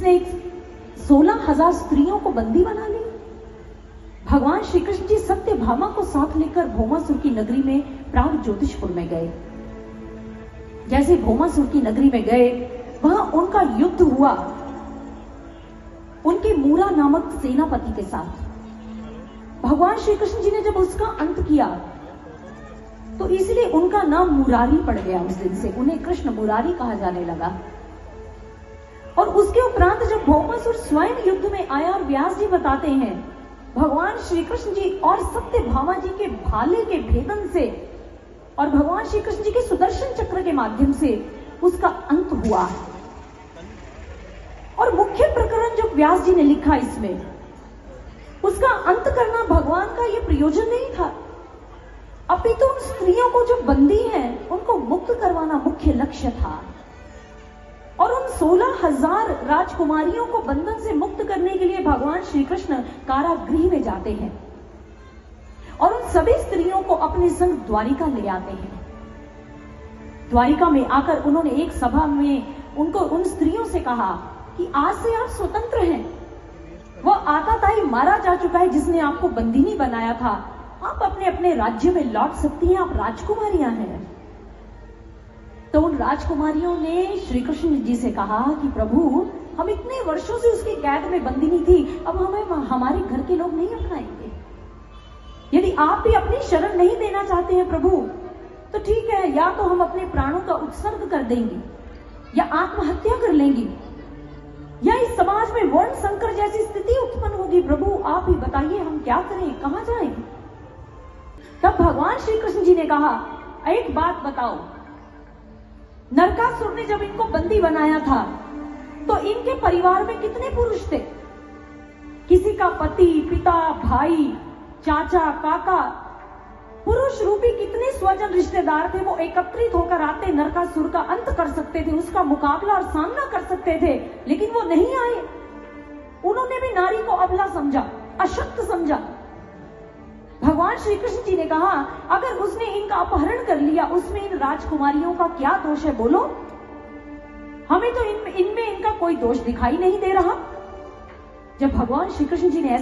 जिसने 16,000 स्त्रियों को बंदी बना लिया। भगवान श्री कृष्ण जी सत्यभामा को साथ लेकर भौमासुर की नगरी में प्राण ज्योतिषपुर में गए। जैसे भौमासुर की नगरी में गए, वहां उनका युद्ध हुआ उनके मूरा नामक सेनापति के साथ। भगवान श्री कृष्ण जी ने जब उसका अंत किया तो इसलिए उनका नाम मुरारी पड़ गया। उस दिन से उन्हें कृष्ण मुरारी कहा जाने लगा। और उसके उपरांत जब भौमासुर स्वयं युद्ध में आया, और व्यास जी बताते हैं भगवान श्री कृष्ण जी और सत्यभामा जी के भाले के भेदन से और भगवान श्री कृष्ण जी के सुदर्शन चक्र के माध्यम से उसका अंत हुआ। और मुख्य प्रकरण जो व्यास जी ने लिखा इसमें, उसका अंत करना भगवान का यह प्रयोजन नहीं था, अपितु उन स्त्रियों को जो बंदी हैं उनको मुक्त करवाना मुख्य लक्ष्य था। और उन 16,000 राजकुमारियों को बंधन से मुक्त करने के लिए भगवान श्री कृष्ण कारागृह में जाते हैं और उन सभी स्त्रियों को अपने संग द्वारिका ले आते हैं। द्वारिका में आकर उन्होंने एक सभा में उनको उन स्त्रियों से कहा कि आज से आप स्वतंत्र हैं। वह आताताई मारा जा चुका है जिसने आपको बंदिनी बनाया था। आप अपने अपने राज्य में लौट सकती हैं, आप राजकुमारियां हैं। तो उन राजकुमारियों ने श्री कृष्ण जी से कहा कि प्रभु, हम इतने वर्षों से उसकी कैद में बंदिनी थी, अब हमें हमारे घर के लोग नहीं अपनाएंगे। यदि आप भी अपनी शरण नहीं देना चाहते हैं प्रभु, तो ठीक है, या तो हम अपने प्राणों का उत्सर्ग कर देंगे या आत्महत्या कर लेंगे, या इस समाज में वर्ण संकर जैसी स्थिति उत्पन्न होगी। प्रभु आप ही बताइए, हम क्या करें, कहां जाएं? तब भगवान श्री कृष्ण जी ने कहा, एक बात बताओ, नरकासुर ने जब इनको बंदी बनाया था तो इनके परिवार में कितने पुरुष थे? किसी का पति, पिता, भाई, चाचा, काका, पुरुष रूपी कितने स्वजन रिश्तेदार थे, वो एकत्रित होकर आते, नरकासुर का अंत कर सकते थे, उसका मुकाबला और सामना कर सकते थे, लेकिन वो नहीं आए। उन्होंने भी नारी को अबला समझा, अशक्त समझा। भगवान श्री कृष्ण जी ने कहा, अगर उसने इनका अपहरण कर लिया, उसमें इन राजकुमारियों का क्या दोष है बोलो? हमें तो इनमें इनका कोई दोष दिखाई नहीं दे रहा। जब भगवान श्री कृष्ण जी ने